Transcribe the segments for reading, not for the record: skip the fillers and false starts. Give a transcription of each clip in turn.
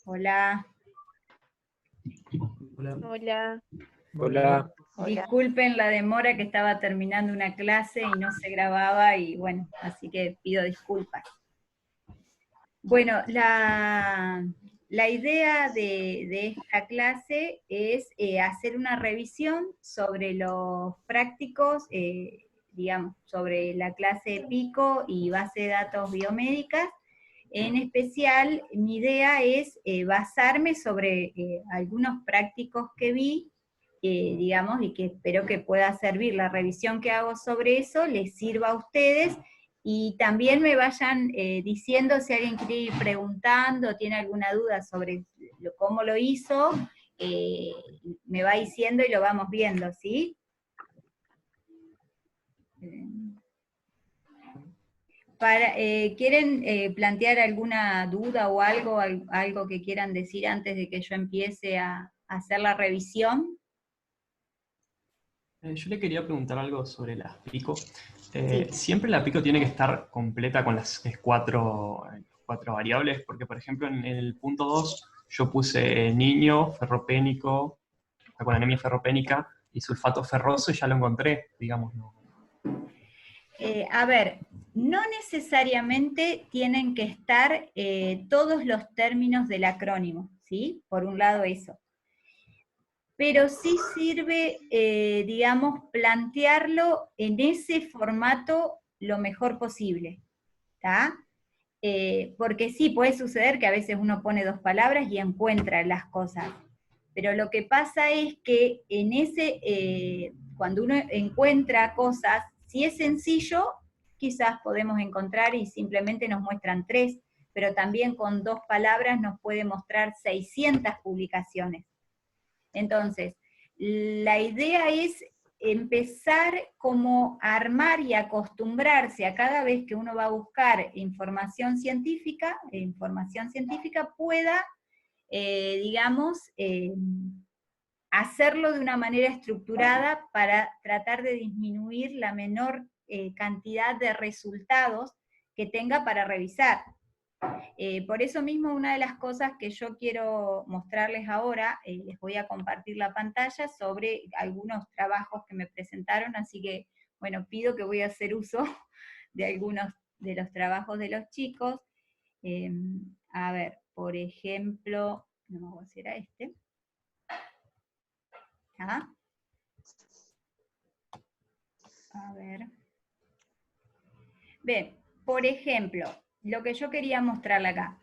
Hola. Hola. Hola. Hola. Disculpen la demora, que estaba terminando una clase y no se grababa, y bueno, así que pido disculpas. Bueno, la idea de esta clase es hacer una revisión sobre los prácticos, digamos, sobre la clase PICO y base de datos biomédicas. En especial, mi idea es basarme sobre algunos prácticos que vi, digamos, y que espero que pueda servir. La revisión que hago sobre eso les sirva a ustedes, y también me vayan diciendo si alguien quiere ir preguntando, tiene alguna duda sobre cómo lo hizo, me va diciendo y lo vamos viendo, ¿sí? ¿Quieren plantear alguna duda o algo que quieran decir antes de que yo empiece a hacer la revisión? Yo le quería preguntar algo sobre las PICO. Sí. ¿Siempre la PICO tiene que estar completa con las cuatro variables? Porque, por ejemplo, en el punto 2 yo puse niño, ferropénico, con anemia ferropénica, y sulfato ferroso, y ya lo encontré, digamos, ¿no? A ver, no necesariamente tienen que estar todos los términos del acrónimo, ¿sí? Por un lado eso. Pero sí sirve, digamos, plantearlo en ese formato lo mejor posible, ¿está? Porque sí, puede suceder que a veces uno pone dos palabras y encuentra las cosas, pero lo que pasa es que en cuando uno encuentra cosas, si es sencillo, quizás podemos encontrar y simplemente nos muestran 3, pero también con 2 palabras nos puede mostrar 600 publicaciones. Entonces, la idea es empezar como a armar y acostumbrarse a cada vez que uno va a buscar información científica pueda, digamos, hacerlo de una manera estructurada para tratar de disminuir la menor cantidad de resultados que tenga para revisar. Por eso mismo, una de las cosas que yo quiero mostrarles ahora, les voy a compartir la pantalla sobre algunos trabajos que me presentaron, así que, bueno, pido que voy a hacer uso de algunos de los trabajos de los chicos. A ver, por ejemplo, no me voy a hacer a este. ¿Ah? A ver. Bien, por ejemplo, lo que yo quería mostrarle acá.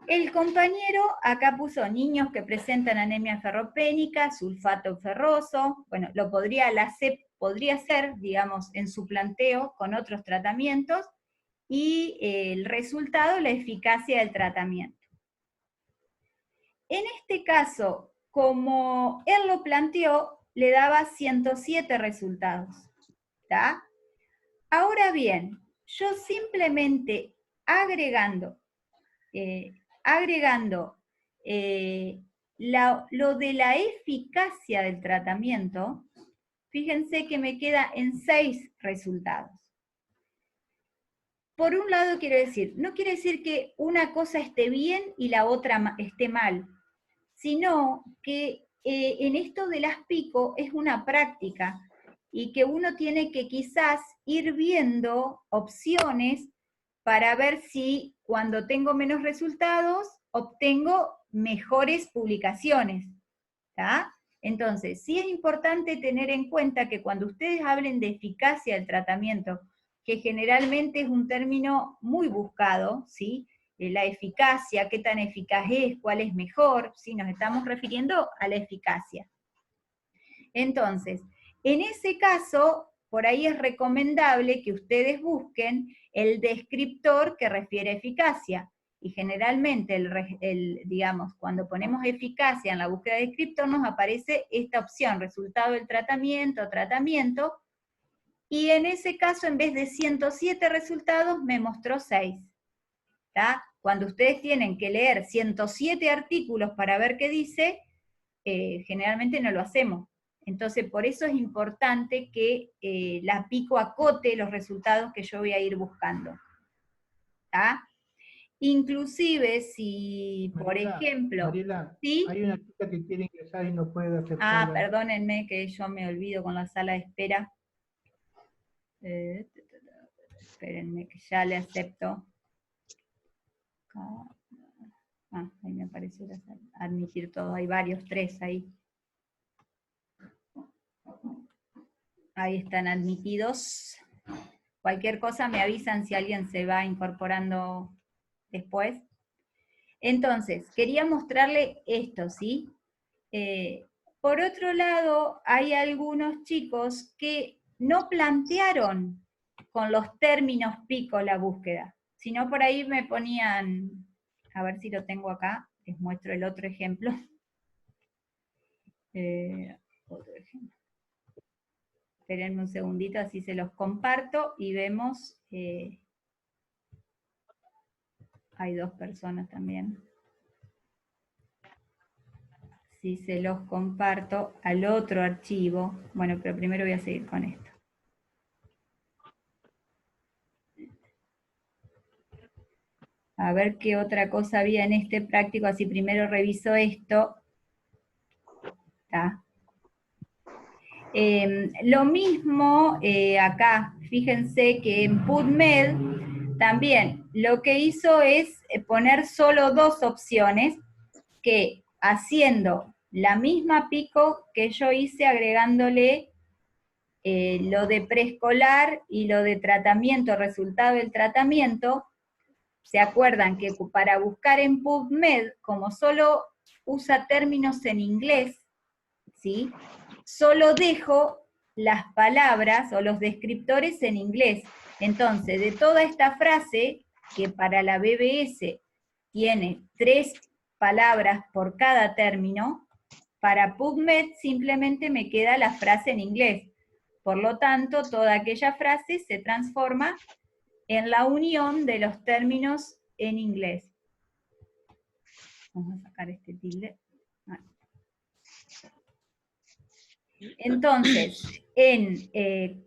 El compañero acá puso niños que presentan anemia ferropénica, sulfato ferroso. Bueno, la CEP podría ser, digamos, en su planteo con otros tratamientos, y el resultado, la eficacia del tratamiento. En este caso, como él lo planteó, le daba 107 resultados, ¿tá? Ahora bien, yo simplemente agregando lo de la eficacia del tratamiento, fíjense que me queda en 6 resultados. Por un lado, no quiere decir que una cosa esté bien y la otra esté mal, sino que en esto de las PICO es una práctica, y que uno tiene que quizás ir viendo opciones para ver si cuando tengo menos resultados obtengo mejores publicaciones, ¿tá? Entonces, sí es importante tener en cuenta que cuando ustedes hablen de eficacia del tratamiento, que generalmente es un término muy buscado, ¿sí? La eficacia, qué tan eficaz es, cuál es mejor, ¿sí? Nos estamos refiriendo a la eficacia. Entonces, en ese caso, por ahí es recomendable que ustedes busquen el descriptor que refiere a eficacia. Y generalmente, digamos, cuando ponemos eficacia en la búsqueda de descriptor, nos aparece esta opción, resultado del tratamiento, y en ese caso, en vez de 107 resultados, me mostró 6. ¿Tá? Cuando ustedes tienen que leer 107 artículos para ver qué dice, generalmente no lo hacemos. Entonces, por eso es importante que la PICO acote los resultados que yo voy a ir buscando. ¿Tá? Inclusive si, por ejemplo, Mariela, ¿sí? hay una chica que quiere ingresar y no puede aceptar. Perdónenme que yo me olvido con la sala de espera. Espérenme que ya le acepto. Ahí me apareció admitir todo, hay varios, 3 ahí. Ahí están admitidos. Cualquier cosa me avisan si alguien se va incorporando después. Entonces, quería mostrarle esto, ¿sí? Por otro lado, hay algunos chicos que no plantearon con los términos pico la búsqueda, sino por ahí me ponían, a ver si lo tengo acá, les muestro el otro ejemplo. Otro ejemplo. Espérenme un segundito, así se los comparto y vemos, hay 2 personas también. Si se los comparto al otro archivo, bueno, pero primero voy a seguir con esto. A ver qué otra cosa había en este práctico, así primero reviso esto. ¿Está? Lo mismo acá, fíjense que en PubMed también lo que hizo es poner solo 2 opciones que haciendo la misma pico que yo hice agregándole lo de preescolar y lo de tratamiento, resultado del tratamiento. ¿Se acuerdan que para buscar en PubMed, como solo usa términos en inglés, ¿sí? Solo dejo las palabras o los descriptores en inglés. Entonces, de toda esta frase, que para la BBS tiene 3 palabras por cada término, para PubMed simplemente me queda la frase en inglés. Por lo tanto, toda aquella frase se transforma en la unión de los términos en inglés. Vamos a sacar este tilde. Entonces,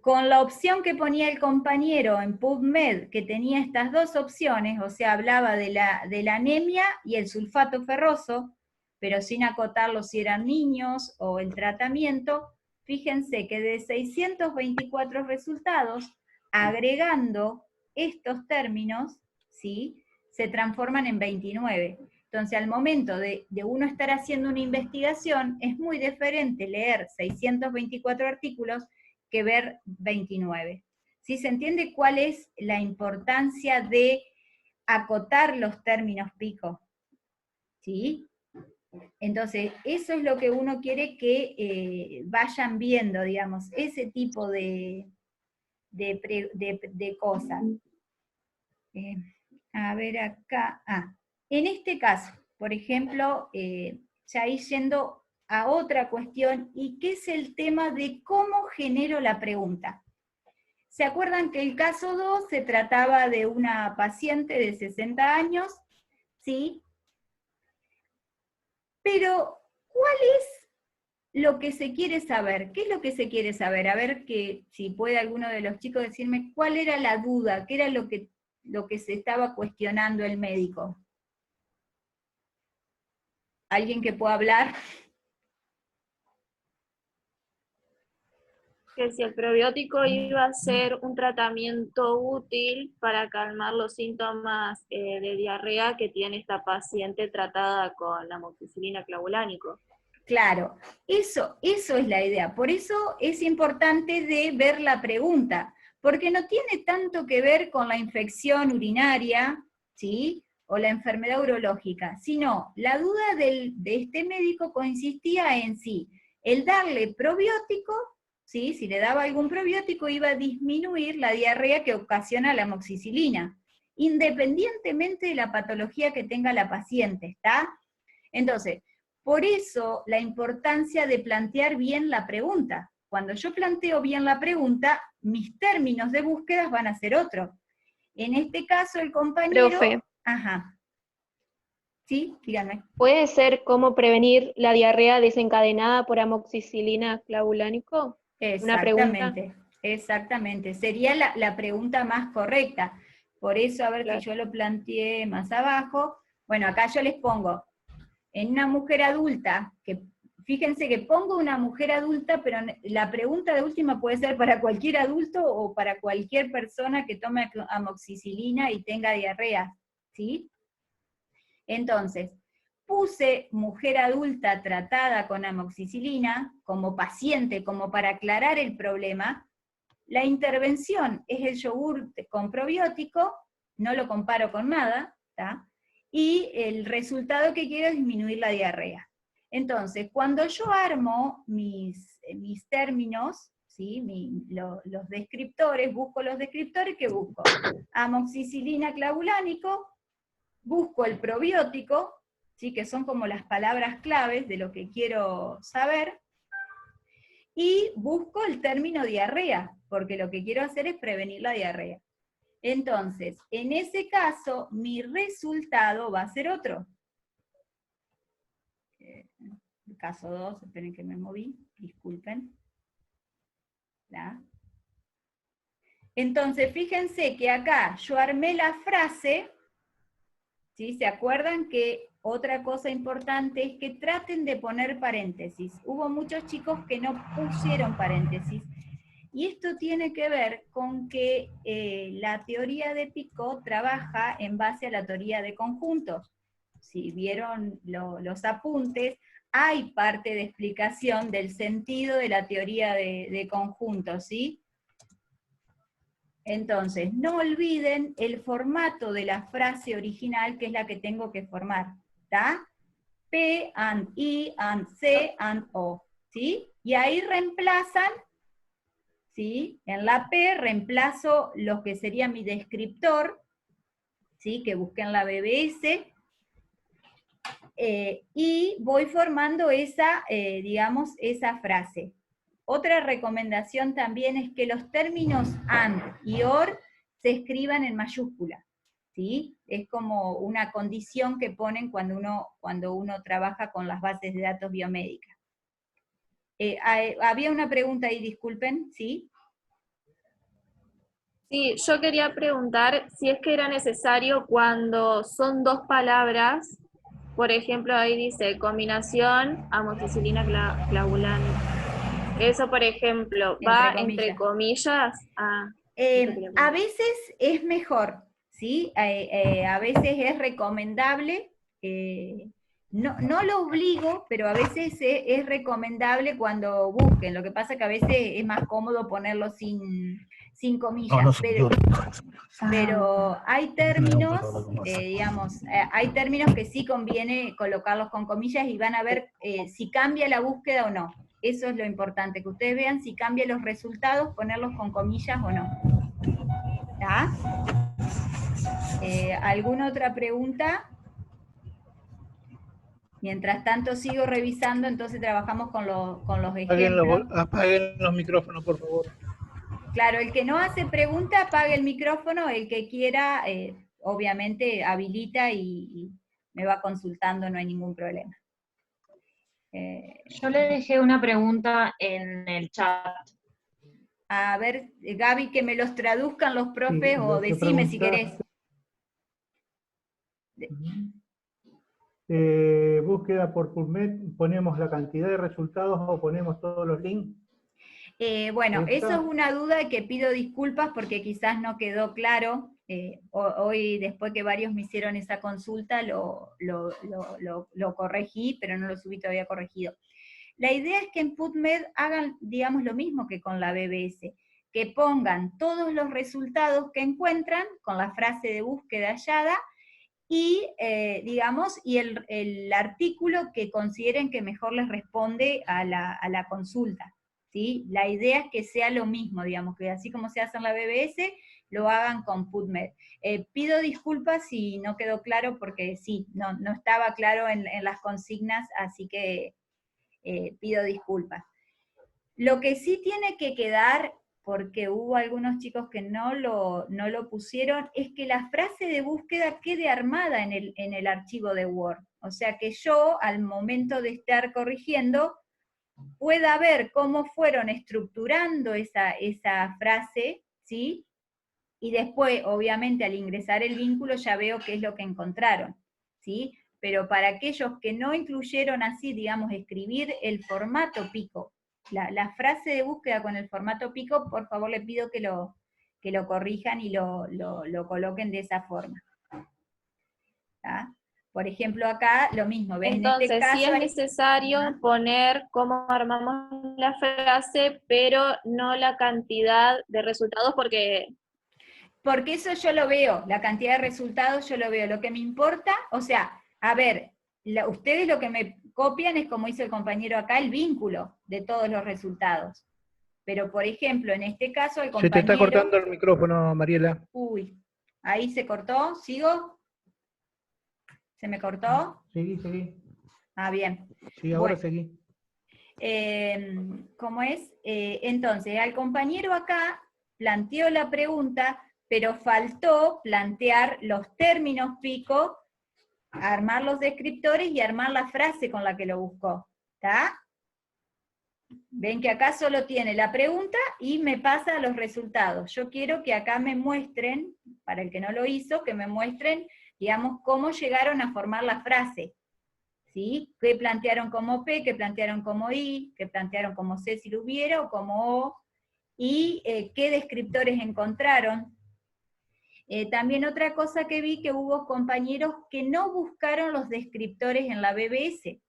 con la opción que ponía el compañero en PubMed, que tenía estas 2 opciones, o sea, hablaba de la anemia y el sulfato ferroso, pero sin acotarlo si eran niños o el tratamiento, fíjense que de 624 resultados, agregando estos términos, ¿sí?, se transforman en 29. Entonces, al momento de uno estar haciendo una investigación, es muy diferente leer 624 artículos que ver 29. ¿Sí se entiende cuál es la importancia de acotar los términos pico? ¿Sí? Entonces, eso es lo que uno quiere que vayan viendo, digamos, ese tipo de cosas. A ver acá, en este caso, por ejemplo, ya ir yendo a otra cuestión, y que es el tema de cómo genero la pregunta. ¿Se acuerdan que el caso 2 se trataba de una paciente de 60 años? ¿Sí? Pero, ¿cuál es lo que se quiere saber? ¿Qué es lo que se quiere saber? A ver que si puede alguno de los chicos decirme cuál era la duda, qué era lo que se estaba cuestionando el médico. ¿Alguien que pueda hablar? Que si el probiótico iba a ser un tratamiento útil para calmar los síntomas de diarrea que tiene esta paciente tratada con amoxicilina clavulánico. Claro, eso es la idea. Por eso es importante de ver la pregunta, porque no tiene tanto que ver con la infección urinaria, ¿sí?, o la enfermedad urológica, sino la duda de este médico consistía en sí, el darle probiótico, ¿sí?, si le daba algún probiótico iba a disminuir la diarrea que ocasiona la amoxicilina, independientemente de la patología que tenga la paciente, ¿está? Entonces, por eso la importancia de plantear bien la pregunta. Cuando yo planteo bien la pregunta, mis términos de búsqueda van a ser otros. En este caso, el compañero... Profe. Ajá. ¿Sí? Díganme. ¿Puede ser cómo prevenir la diarrea desencadenada por amoxicilina clavulánico? Una pregunta. Exactamente. Sería la pregunta más correcta. Por eso, a ver Claro. si yo lo planteé más abajo. Bueno, acá yo les pongo, en una mujer adulta, que fíjense que pongo una mujer adulta, pero la pregunta de última puede ser para cualquier adulto o para cualquier persona que tome amoxicilina y tenga diarrea, ¿sí? Entonces, puse mujer adulta tratada con amoxicilina como paciente, como para aclarar el problema. La intervención es el yogur con probiótico, no lo comparo con nada, ¿tá? Y el resultado que quiero es disminuir la diarrea. Entonces, cuando yo armo mis términos, ¿sí? Los descriptores, busco los descriptores, ¿qué busco? Amoxicilina clavulánico, busco el probiótico, ¿sí? Que son como las palabras claves de lo que quiero saber, y busco el término diarrea, porque lo que quiero hacer es prevenir la diarrea. Entonces, en ese caso, mi resultado va a ser otro. Caso 2, esperen que me moví, disculpen. ¿La? Entonces, fíjense que acá yo armé la frase, ¿sí? ¿Se acuerdan que otra cosa importante es que traten de poner paréntesis? Hubo muchos chicos que no pusieron paréntesis, y esto tiene que ver con que la teoría de Picot trabaja en base a la teoría de conjuntos. Si vieron los apuntes, hay parte de explicación del sentido de la teoría de conjuntos, ¿sí? Entonces, no olviden el formato de la frase original, que es la que tengo que formar, ¿está? P, and, I, and, C, and, O, ¿sí? Y ahí reemplazan, ¿sí? En la P reemplazo lo que sería mi descriptor, ¿sí? Que busqué en la BBS, y voy formando esa, digamos, esa frase. Otra recomendación también es que los términos and y or se escriban en mayúscula, ¿sí? Es como una condición que ponen cuando uno trabaja con las bases de datos biomédicas. Había una pregunta ahí, disculpen, ¿sí? Sí, yo quería preguntar si es que era necesario cuando son dos palabras, por ejemplo, ahí dice combinación amoxicilina clavulánica. Eso, por ejemplo, ¿va entre comillas? Ah, a veces es mejor, ¿sí? A veces es recomendable, no lo obligo, pero a veces es recomendable cuando busquen. Lo que pasa es que a veces es más cómodo ponerlo sin comillas, pero hay términos, digamos, hay términos que sí conviene colocarlos con comillas y van a ver si cambia la búsqueda o no. Eso es lo importante, que ustedes vean si cambian los resultados, ponerlos con comillas o no. ¿Está? ¿Alguna otra pregunta? Mientras tanto sigo revisando, entonces trabajamos con los ejemplos. Apaguen los micrófonos, por favor. Claro, el que no hace pregunta, apague el micrófono, el que quiera, obviamente habilita y me va consultando, no hay ningún problema. Yo le dejé una pregunta en el chat. A ver, Gaby, que me los traduzcan los profes, Sí, o decime si querés. Búsqueda por PubMed, ponemos la cantidad de resultados o ponemos todos los links. Bueno, eso es una duda que pido disculpas porque quizás no quedó claro. Hoy, después que varios me hicieron esa consulta, lo corregí, pero no lo subí todavía corregido. La idea es que en PubMed hagan, digamos, lo mismo que con la BBS, que pongan todos los resultados que encuentran con la frase de búsqueda hallada y, digamos, y el artículo que consideren que mejor les responde a la consulta. ¿Sí? La idea es que sea lo mismo, digamos, que así como se hace en la BBS, lo hagan con PubMed. Pido disculpas si no quedó claro, porque sí, no estaba claro en las consignas, así que pido disculpas. Lo que sí tiene que quedar, porque hubo algunos chicos que no lo pusieron, es que la frase de búsqueda quede armada en el archivo de Word. O sea, que yo, al momento de estar corrigiendo, pueda ver cómo fueron estructurando esa frase, ¿sí? y después, obviamente, al ingresar el vínculo ya veo qué es lo que encontraron, ¿sí? Pero para aquellos que no incluyeron así, digamos, escribir el formato pico, la frase de búsqueda con el formato pico, por favor le pido que lo corrijan y lo coloquen de esa forma. ¿Tá? Por ejemplo, acá lo mismo, ¿ves? Entonces, en este caso sí es necesario poner cómo armamos la frase, pero no la cantidad de resultados, porque eso yo lo veo, la cantidad de resultados yo lo veo. Lo que me importa, o sea, a ver, ustedes lo que me copian es, como hizo el compañero acá, el vínculo de todos los resultados. Pero, por ejemplo, en este caso, el compañero... Se te está cortando el micrófono, Mariela. Uy, ahí se cortó, ¿sigo? ¿Se me cortó? Seguí. Ah, bien. Sí, ahora Bueno. seguí. ¿Cómo es? Entonces, al compañero acá planteó la pregunta, pero faltó plantear los términos pico, armar los descriptores y armar la frase con la que lo buscó. ¿Está? Ven que acá solo tiene la pregunta y me pasa los resultados. Yo quiero que acá me muestren, para el que no lo hizo, que me muestren, digamos, cómo llegaron a formar la frase. ¿Sí? ¿Qué plantearon como P, qué plantearon como I, qué plantearon como C si lo hubiera, o como O, y qué descriptores encontraron? También otra cosa que vi, que hubo compañeros que no buscaron los descriptores en la BBS,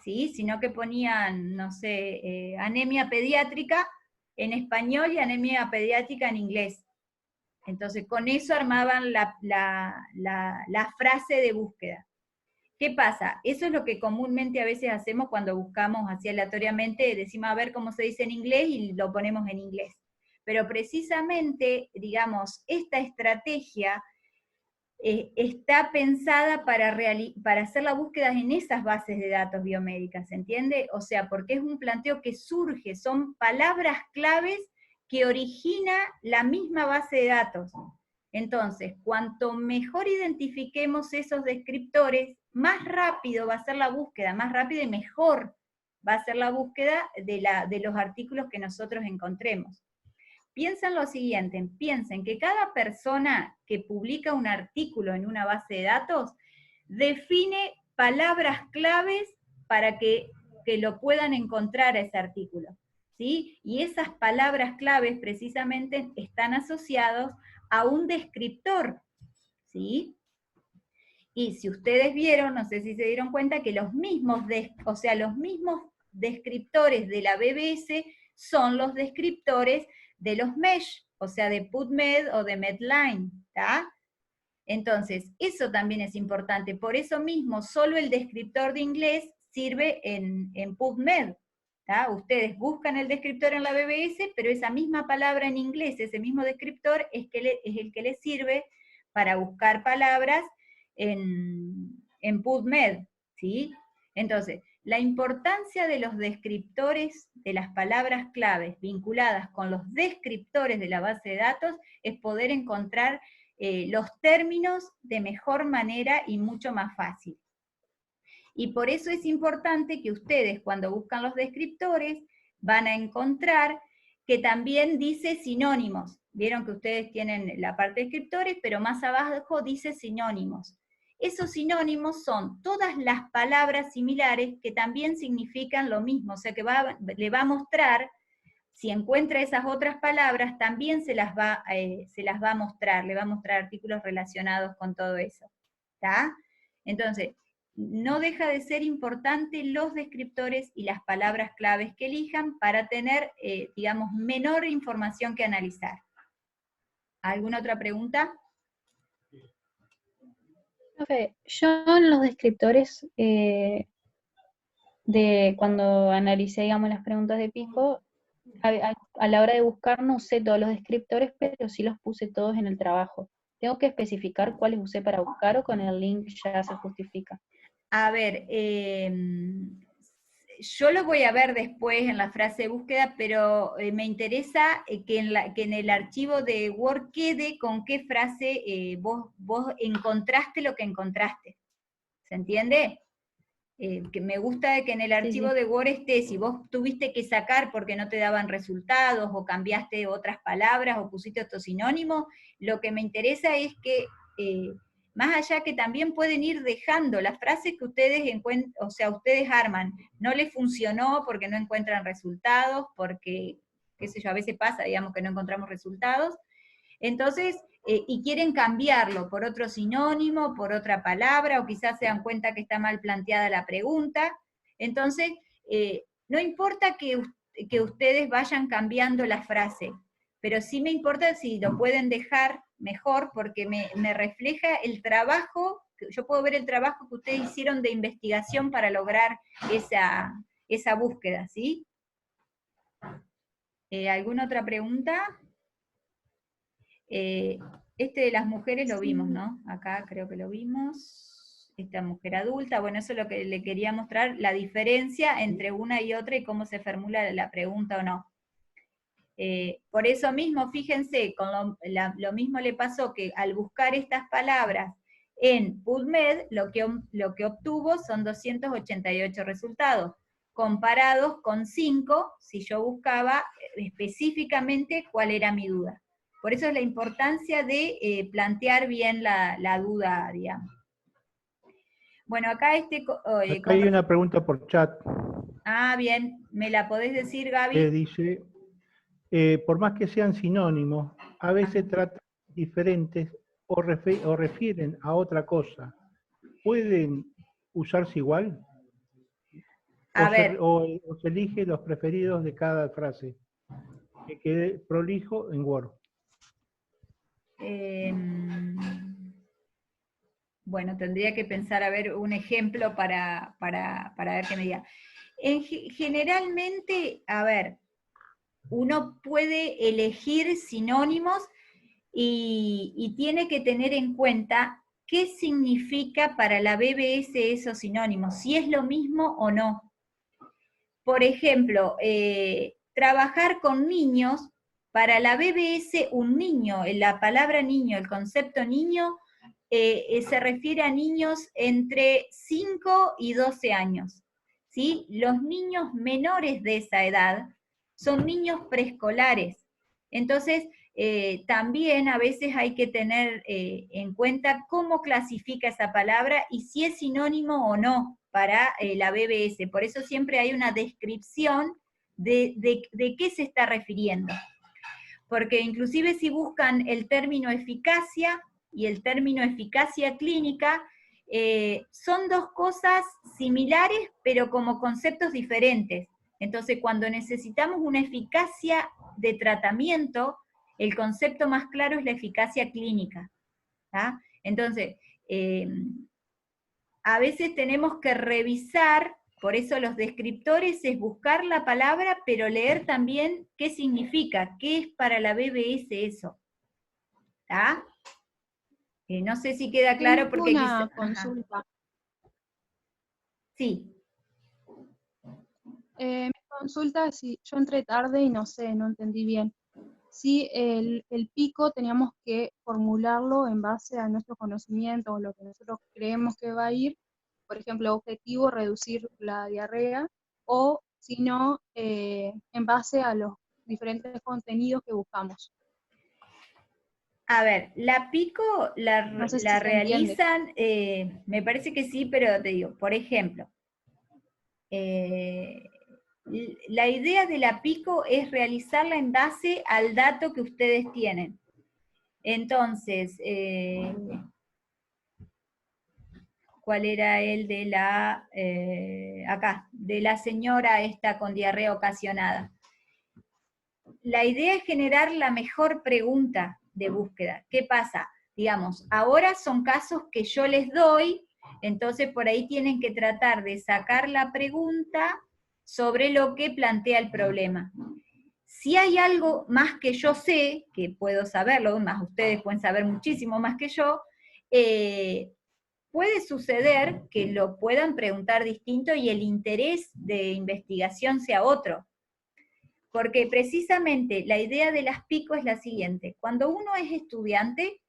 ¿sí? Sino que ponían, no sé, anemia pediátrica en español y anemia pediátrica en inglés. Entonces con eso armaban la frase de búsqueda. ¿Qué pasa? Eso es lo que comúnmente a veces hacemos cuando buscamos así aleatoriamente, decimos a ver cómo se dice en inglés y lo ponemos en inglés. Pero precisamente, digamos, esta estrategia está pensada para hacer la búsqueda en esas bases de datos biomédicas, ¿se entiende? O sea, porque es un planteo que surge, son palabras claves que origina la misma base de datos. Entonces, cuanto mejor identifiquemos esos descriptores, más rápido va a ser la búsqueda, más rápido y mejor va a ser la búsqueda de los artículos que nosotros encontremos. Piensen lo siguiente, piensen que cada persona que publica un artículo en una base de datos define palabras claves para que lo puedan encontrar a ese artículo, ¿sí? Y esas palabras claves precisamente están asociados a un descriptor, ¿sí? Y si ustedes vieron, no sé si se dieron cuenta, que los mismos descriptores de la BBS son los descriptores de los MESH, o sea, de PubMed o de Medline, ¿está? Entonces, eso también es importante. Por eso mismo, solo el descriptor de inglés sirve en PubMed, ¿tá? Ustedes buscan el descriptor en la BBS, pero esa misma palabra en inglés, ese mismo descriptor, es el que les sirve para buscar palabras en PubMed, ¿sí? Entonces, la importancia de los descriptores de las palabras claves vinculadas con los descriptores de la base de datos es poder encontrar los términos de mejor manera y mucho más fácil. Y por eso es importante que ustedes, cuando buscan los descriptores, van a encontrar que también dice sinónimos. Vieron que ustedes tienen la parte de descriptores, pero más abajo dice sinónimos. Esos sinónimos son todas las palabras similares que también significan lo mismo, o sea que le va a mostrar, si encuentra esas otras palabras, también se las va a mostrar, le va a mostrar artículos relacionados con todo eso, ¿está? Entonces, no deja de ser importante los descriptores y las palabras claves que elijan para tener, digamos, menor información que analizar. ¿Alguna otra pregunta? Profe, yo en los descriptores de cuando analicé, digamos, las preguntas de Pico, a la hora de buscar no usé todos los descriptores, pero sí los puse todos en el trabajo. ¿Tengo que especificar cuáles usé para buscar o con el link ya se justifica? A ver, yo lo voy a ver después en la frase de búsqueda, pero me interesa que en el archivo de Word quede con qué frase vos encontraste lo que encontraste. ¿Se entiende? Que me gusta que en el archivo sí. de Word esté, si vos tuviste que sacar porque no te daban resultados, o cambiaste otras palabras, o pusiste otro sinónimo, lo que me interesa es que, más allá que también pueden ir dejando las frases que ustedes o sea, ustedes arman, no les funcionó porque no encuentran resultados, porque, qué sé yo, a veces pasa, digamos, que no encontramos resultados, entonces, y quieren cambiarlo por otro sinónimo, por otra palabra, o quizás se dan cuenta que está mal planteada la pregunta. Entonces, no importa que ustedes vayan cambiando la frase, pero sí me importa si lo pueden dejar mejor, porque me refleja el trabajo, yo puedo ver el trabajo que ustedes hicieron de investigación para lograr esa búsqueda, ¿sí? ¿Alguna otra pregunta? Este de las mujeres lo vimos, ¿no? Acá creo que lo vimos. Esta mujer adulta, bueno, eso es lo que le quería mostrar, la diferencia entre una y otra y cómo se formula la pregunta o no. Por eso mismo, fíjense, con lo mismo le pasó que al buscar estas palabras en PubMed, lo que obtuvo son 288 resultados, comparados con 5, si yo buscaba específicamente cuál era mi duda. Por eso es la importancia de plantear bien la duda, digamos. Bueno, acá Acá hay una pregunta por chat. Ah, bien, ¿me la podés decir, Gaby? Que dice, por más que sean sinónimos, a veces tratan diferentes o refieren a otra cosa. ¿Pueden usarse igual? A ver. O se elige los preferidos de cada frase. Que quede prolijo en Word. Bueno, tendría que pensar a ver un ejemplo para ver qué me diga. Generalmente, a ver, uno puede elegir sinónimos y tiene que tener en cuenta qué significa para la BBS esos sinónimos, si es lo mismo o no. Por ejemplo, trabajar con niños, para la BBS un niño, la palabra niño, el concepto niño, se refiere a niños entre 5 y 12 años. ¿Sí? Los niños menores de esa edad son niños preescolares. Entonces, también a veces hay que tener en cuenta cómo clasifica esa palabra y si es sinónimo o no para la BBS. Por eso siempre hay una descripción de qué se está refiriendo. Porque inclusive si buscan el término eficacia y el término eficacia clínica, son dos cosas similares, pero como conceptos diferentes. Entonces, cuando necesitamos una eficacia de tratamiento, el concepto más claro es la eficacia clínica. ¿tá? Entonces, a veces tenemos que revisar, por eso los descriptores es buscar la palabra, pero leer también qué significa, qué es para la BBS eso. ¿Tá? No sé si queda claro porque una consulta. Sí. Mi consulta, si yo entré tarde y no sé, no entendí bien. Si el pico teníamos que formularlo en base a nuestro conocimiento o lo que nosotros creemos que va a ir, por ejemplo, objetivo, reducir la diarrea, o si no, en base a los diferentes contenidos que buscamos. A ver, la pico No sé si la se entiende. realizan, me parece que sí, pero te digo, por ejemplo, la idea de la pico es realizarla en base al dato que ustedes tienen. Entonces, ¿cuál era el de la, acá, de la señora esta con diarrea ocasionada? La idea es generar la mejor pregunta de búsqueda. ¿Qué pasa? Digamos, ahora son casos que yo les doy, entonces por ahí tienen que tratar de sacar la pregunta sobre lo que plantea el problema. Si hay algo más que yo sé, que puedo saberlo, más ustedes pueden saber muchísimo más que yo, puede suceder que lo puedan preguntar distinto y el interés de investigación sea otro. Porque precisamente la idea de las PICO es la siguiente: cuando uno es estudiante,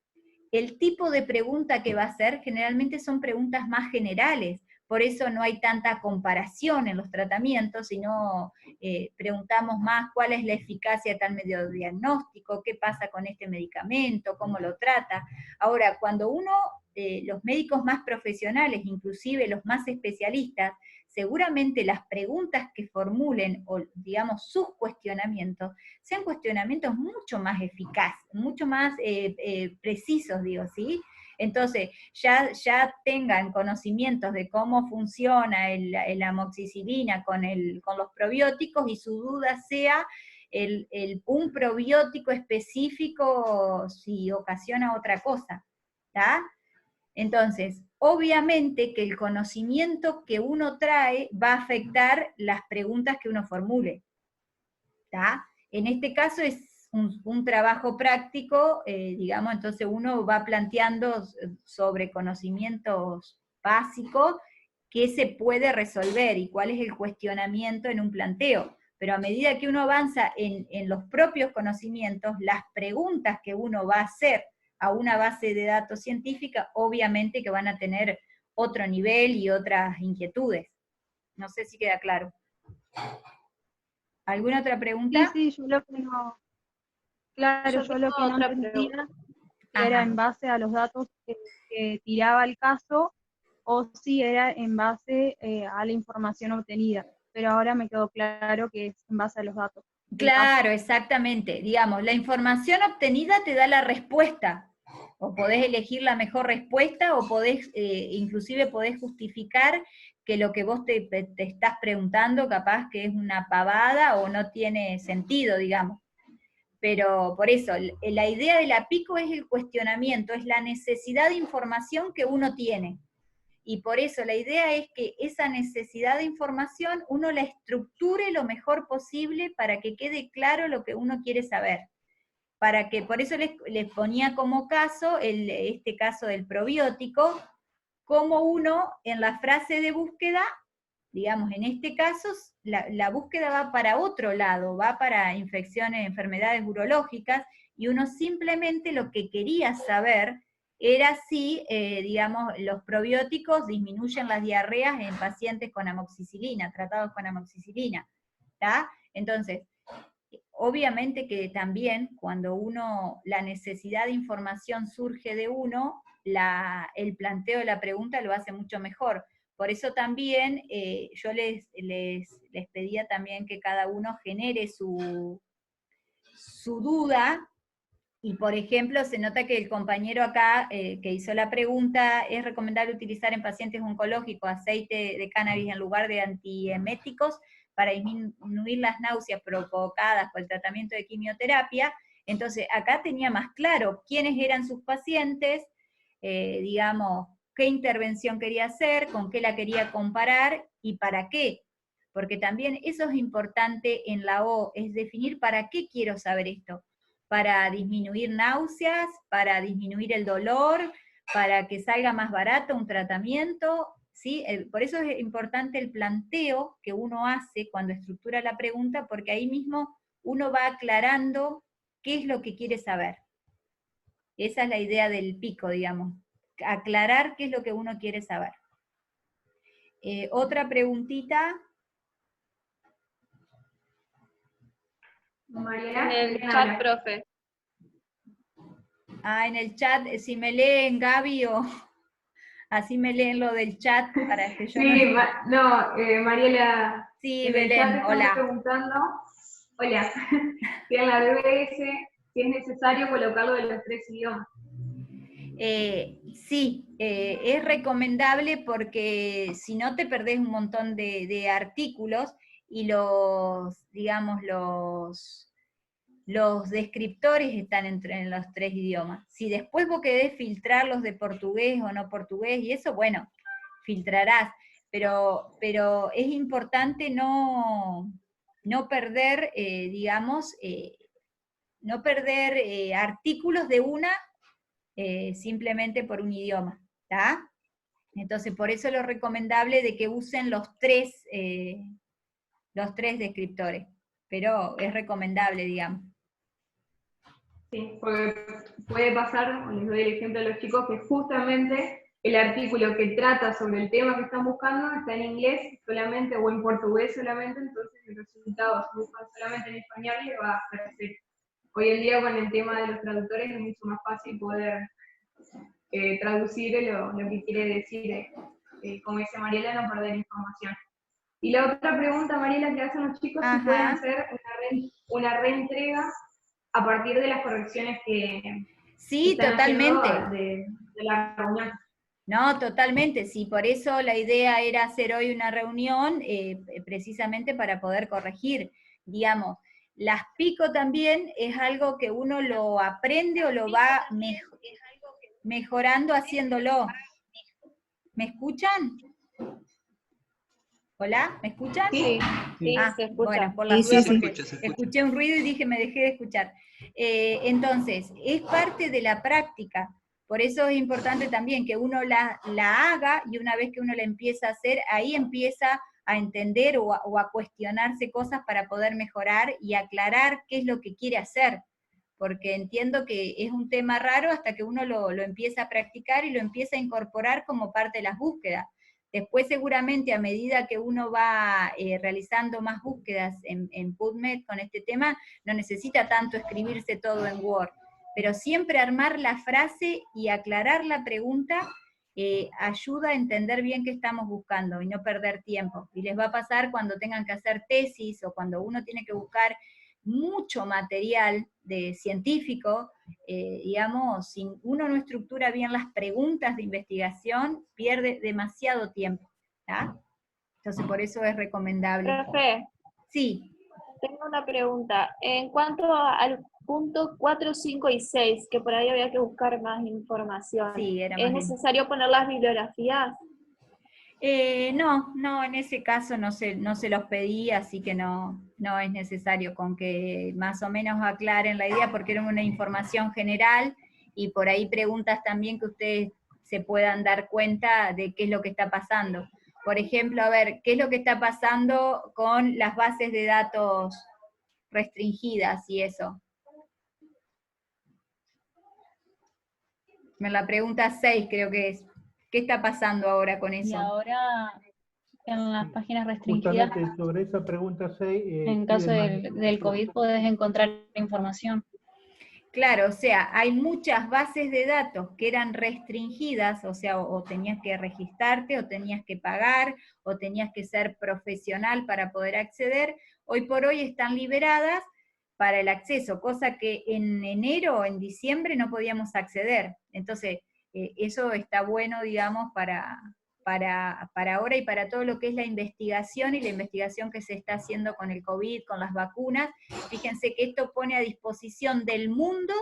el tipo de pregunta que va a hacer generalmente son preguntas más generales, por eso no hay tanta comparación en los tratamientos, sino preguntamos más cuál es la eficacia de tal medio de diagnóstico, qué pasa con este medicamento, cómo lo trata. Ahora, cuando los médicos más profesionales, inclusive los más especialistas, seguramente las preguntas que formulen, o digamos sus cuestionamientos, sean cuestionamientos mucho más eficaces, mucho más precisos, digo, ¿sí? Entonces, ya tengan conocimientos de cómo funciona la amoxicilina con los probióticos, y su duda sea un probiótico específico si ocasiona otra cosa, ¿está? Entonces, obviamente que el conocimiento que uno trae va a afectar las preguntas que uno formule, ¿está? En este caso es un trabajo práctico, digamos, entonces uno va planteando sobre conocimientos básicos qué se puede resolver y cuál es el cuestionamiento en un planteo. Pero a medida que uno avanza en los propios conocimientos, las preguntas que uno va a hacer a una base de datos científica, obviamente que van a tener otro nivel y otras inquietudes. No sé si queda claro. ¿Alguna otra pregunta? Sí, yo lo que no, claro, yo lo que no entendía si era en base a los datos que tiraba el caso, o si era en base a la información obtenida. Pero ahora me quedó claro que es en base a los datos. Claro, exactamente. Digamos, la información obtenida te da la respuesta. O podés elegir la mejor respuesta, o inclusive podés justificar que lo que vos te estás preguntando capaz que es una pavada o no tiene sentido, digamos. Pero por eso, la idea de la PICO es el cuestionamiento, es la necesidad de información que uno tiene. Y por eso la idea es que esa necesidad de información uno la estructure lo mejor posible para que quede claro lo que uno quiere saber. Por eso les ponía como caso, este caso del probiótico, como uno en la frase de búsqueda, digamos, en este caso, la búsqueda va para otro lado, va para infecciones, enfermedades urológicas, y uno simplemente lo que quería saber era si, digamos, los probióticos disminuyen las diarreas en pacientes con amoxicilina, tratados con amoxicilina, ¿está? Entonces, obviamente que también cuando la necesidad de información surge de uno, el planteo de la pregunta lo hace mucho mejor. Por eso también yo les pedía también que cada uno genere su duda, y por ejemplo se nota que el compañero acá que hizo la pregunta, ¿es recomendable utilizar en pacientes oncológicos aceite de cannabis en lugar de antieméticos para disminuir las náuseas provocadas por el tratamiento de quimioterapia? Entonces acá tenía más claro quiénes eran sus pacientes, digamos, qué intervención quería hacer, con qué la quería comparar y para qué. Porque también eso es importante en la O, es definir para qué quiero saber esto. Para disminuir náuseas, para disminuir el dolor, para que salga más barato un tratamiento, ¿sí? Por eso es importante el planteo que uno hace cuando estructura la pregunta, porque ahí mismo uno va aclarando qué es lo que quiere saber. Esa es la idea del PICO, digamos, aclarar qué es lo que uno quiere saber. Otra preguntita. En el chat, profe. En el chat, si me leen, Gaby, o así me leen lo del chat para que yo sí, Mariela. Sí, en Belén, el chat hola. Preguntando, hola, si en la BBS si es necesario colocarlo en los 3 idiomas. Sí, es recomendable porque si no te perdés un montón de artículos, y digamos, los descriptores están en los 3 idiomas. Si después vos querés filtrar los de portugués o no portugués, y eso, bueno, filtrarás, pero es importante no perder, digamos, no perder artículos de simplemente por un idioma, ¿está? Entonces, por eso lo recomendable de que usen los tres descriptores, pero es recomendable, digamos. Sí, porque puede pasar, les doy el ejemplo a los chicos, que justamente el artículo que trata sobre el tema que están buscando está en inglés solamente o en portugués solamente, entonces el resultado, si buscan solamente en español, le va a aparecer. Hoy en día con el tema de los traductores es mucho más fácil poder traducir lo que quiere decir, como dice Mariela, no perder información. Y la otra pregunta, Mariela, que hacen los chicos, si pueden hacer una reentrega a partir de las correcciones que sí, están totalmente. haciendo de la reunión. No, totalmente, sí, por eso la idea era hacer hoy una reunión precisamente para poder corregir, digamos. Las pico también es algo que uno lo aprende o lo va mejorando haciéndolo. ¿Me escuchan? ¿Hola? ¿Me escuchan? Sí, sí, Ah, se escucha. bueno, por la Sí, duda, sí, porque se escucha. escuché un ruido y dije me dejé de escuchar. Entonces, es parte de la práctica. Por eso es importante también que uno la haga, y una vez que uno la empieza a hacer, ahí empieza a entender o a cuestionarse cosas para poder mejorar y aclarar qué es lo que quiere hacer. Porque entiendo que es un tema raro hasta que uno lo empieza a practicar y lo empieza a incorporar como parte de las búsquedas. Después seguramente a medida que uno va realizando más búsquedas en PubMed con este tema, no necesita tanto escribirse todo en Word, pero siempre armar la frase y aclarar la pregunta ayuda a entender bien qué estamos buscando y no perder tiempo. Y les va a pasar cuando tengan que hacer tesis o cuando uno tiene que buscar mucho material de científico, digamos, si uno no estructura bien las preguntas de investigación, pierde demasiado tiempo, ¿tá? Entonces por eso es recomendable. Profe, Sí. tengo una pregunta. En cuanto al punto 4, 5 y 6, que por ahí había que buscar más información, Sí, era ¿es más necesario poner las bibliografías? No, en ese caso no se los pedí, así que no es necesario, con que más o menos aclaren la idea, porque era una información general, y por ahí preguntas también que ustedes se puedan dar cuenta de qué es lo que está pasando. Por ejemplo, a ver, ¿qué es lo que está pasando con las bases de datos restringidas y eso? Me la pregunta 6 creo que es. ¿Qué está pasando ahora con eso? Y ahora en las páginas restringidas, Justamente sobre esa pregunta 6, en caso del COVID, podés encontrar información. Claro, o sea, hay muchas bases de datos que eran restringidas, o sea, o tenías que registrarte, o tenías que pagar, o tenías que ser profesional para poder acceder. Hoy por hoy están liberadas para el acceso, cosa que en enero o en diciembre no podíamos acceder. Entonces, eso está bueno, digamos, para ahora y para todo lo que es la investigación y la investigación que se está haciendo con el COVID, con las vacunas. Fíjense que esto pone a disposición del mundo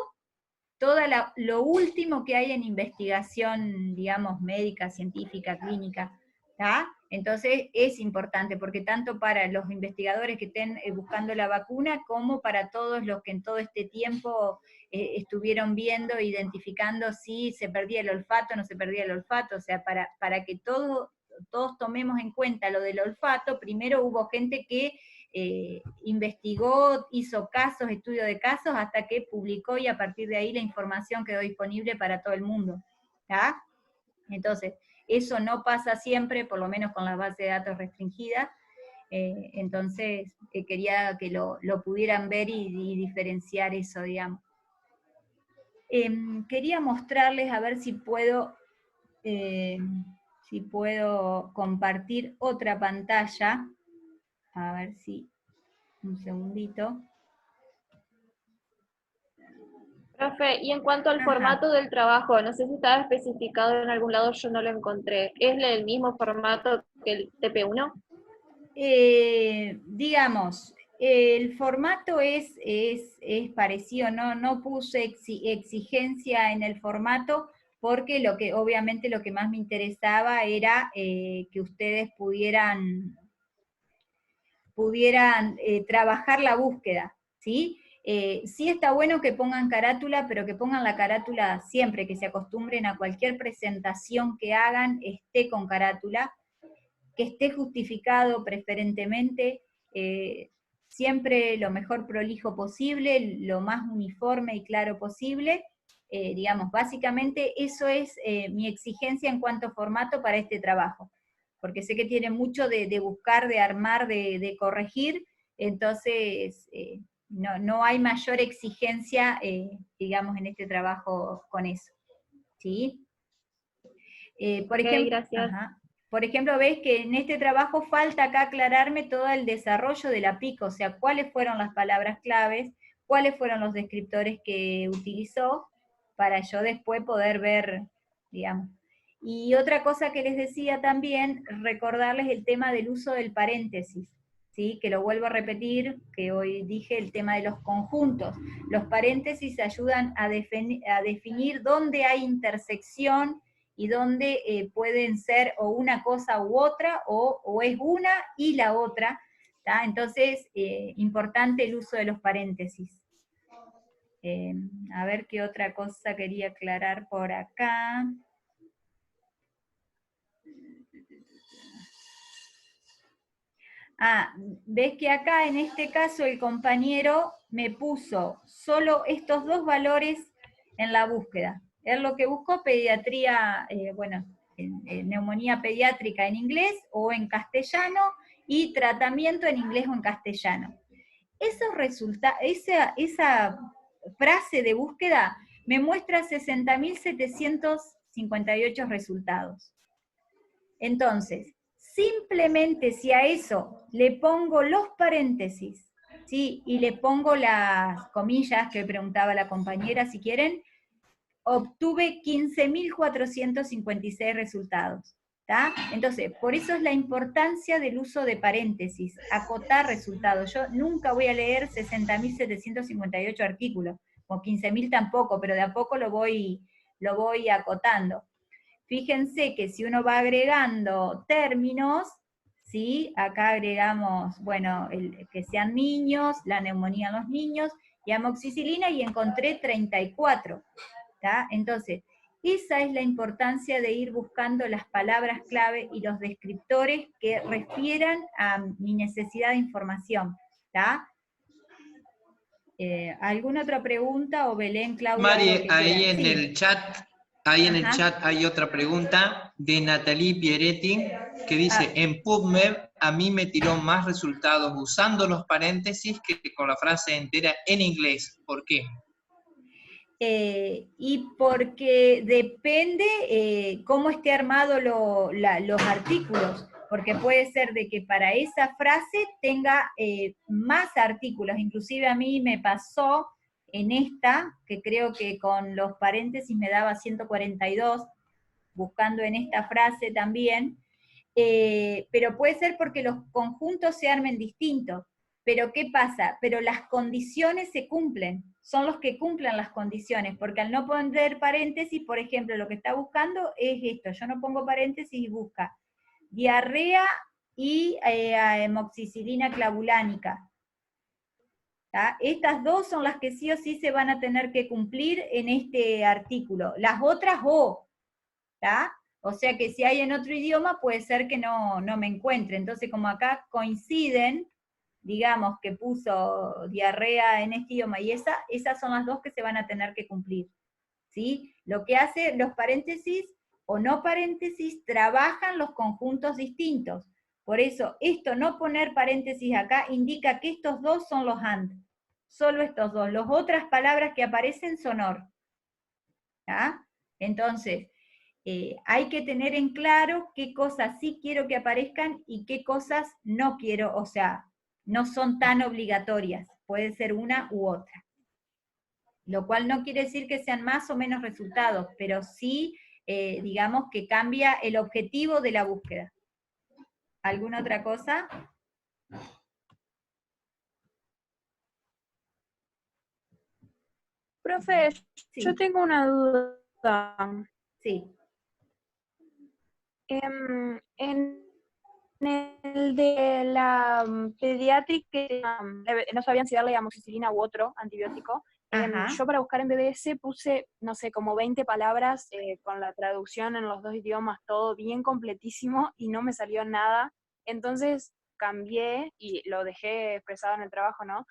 todo lo último que hay en investigación, digamos, médica, científica, clínica, ¿tá? Entonces es importante, porque tanto para los investigadores que estén buscando la vacuna, como para todos los que en todo este tiempo estuvieron viendo, identificando si se perdía el olfato o no se perdía el olfato, o sea, para que todos tomemos en cuenta lo del olfato, primero hubo gente que investigó, hizo casos, estudio de casos, hasta que publicó, y a partir de ahí la información quedó disponible para todo el mundo, ¿tá? Entonces, eso no pasa siempre, por lo menos con las bases de datos restringidas, entonces quería que lo pudieran ver y diferenciar eso, digamos. Quería mostrarles, a ver si puedo compartir otra pantalla, a ver si, un segundito. Profe, y en cuanto al Ajá. formato del trabajo, no sé si estaba especificado en algún lado, yo no lo encontré. ¿Es el mismo formato que el TP1? Digamos, el formato es parecido, no puse exigencia en el formato, porque obviamente lo que más me interesaba era que ustedes pudieran trabajar la búsqueda, ¿sí? Sí está bueno que pongan carátula, pero que pongan la carátula siempre, que se acostumbren a cualquier presentación que hagan, esté con carátula, que esté justificado preferentemente, siempre lo mejor prolijo posible, lo más uniforme y claro posible, digamos, básicamente eso es mi exigencia en cuanto a formato para este trabajo, porque sé que tiene mucho de buscar, de armar, de corregir, entonces no hay mayor exigencia, digamos, en este trabajo con eso, ¿sí? Por Ok, ejemplo, gracias. por ejemplo, ves que en este trabajo falta acá aclararme todo el desarrollo de la PIC, o sea, cuáles fueron las palabras claves, cuáles fueron los descriptores que utilizó, para yo después poder ver, digamos. Y otra cosa que les decía también, recordarles el tema del uso del paréntesis, ¿sí? Que lo vuelvo a repetir, que hoy dije el tema de los conjuntos. Los paréntesis ayudan a definir dónde hay intersección, y donde pueden ser o una cosa u otra, o es una y la otra, ¿tá? Entonces, importante el uso de los paréntesis. A ver qué otra cosa quería aclarar por acá. Ves que acá en este caso el compañero me puso solo estos dos valores en la búsqueda. Él lo que buscó, pediatría, neumonía pediátrica en inglés o en castellano, y tratamiento en inglés o en castellano. Esa frase de búsqueda me muestra 60.758 resultados. Entonces, simplemente si a eso le pongo los paréntesis, ¿sí? Y le pongo las comillas que preguntaba la compañera, si quieren, obtuve 15.456 resultados. ¿Tá? Entonces, por eso es la importancia del uso de paréntesis, acotar resultados. Yo nunca voy a leer 60.758 artículos, o 15.000 tampoco, pero de a poco lo voy acotando. Fíjense que si uno va agregando términos, ¿sí? Acá agregamos, bueno, que sean niños, la neumonía en los niños, y amoxicilina, y encontré 34. ¿Tá? Entonces, esa es la importancia de ir buscando las palabras clave y los descriptores que refieran a mi necesidad de información. ¿Tá? ¿Alguna otra pregunta? O Belén, Claudia, Mari, ahí quieran. en Sí. el chat, hay otra pregunta de Natalie Pieretti que dice, en PubMed a mí me tiró más resultados usando los paréntesis que con la frase entera en inglés. ¿Por qué? Y porque depende cómo esté armado los artículos, porque puede ser de que para esa frase tenga más artículos. Inclusive a mí me pasó en esta, que creo que con los paréntesis me daba 142, buscando en esta frase también, pero puede ser porque los conjuntos se armen distintos. Pero ¿qué pasa? Pero las condiciones se cumplen, son los que cumplen las condiciones, porque al no poner paréntesis, por ejemplo, lo que está buscando es esto, yo no pongo paréntesis y busca diarrea y amoxicilina clavulánica. ¿Tá? Estas dos son las que sí o sí se van a tener que cumplir en este artículo. Las otras ¿tá? O sea que si hay en otro idioma puede ser que no me encuentre. Entonces, como acá coinciden, digamos que puso diarrea en este idioma y esas son las dos que se van a tener que cumplir. ¿Sí? Lo que hace los paréntesis o no paréntesis, trabajan los conjuntos distintos. Por eso, esto no poner paréntesis acá indica que estos dos son los AND. Solo estos dos. Las otras palabras que aparecen son OR. ¿Tá? Entonces, hay que tener en claro qué cosas sí quiero que aparezcan y qué cosas no quiero, o sea, no son tan obligatorias, puede ser una u otra. Lo cual no quiere decir que sean más o menos resultados, pero sí, digamos, que cambia el objetivo de la búsqueda. ¿Alguna otra cosa? Profe, Sí. yo tengo una duda. Sí. En el de la pediátrica, no sabían si darle amoxicilina u otro antibiótico. Yo para buscar en BBS puse, no sé, como 20 palabras con la traducción en los dos idiomas, todo bien completísimo, y no me salió nada. Entonces cambié y lo dejé expresado en el trabajo, ¿no?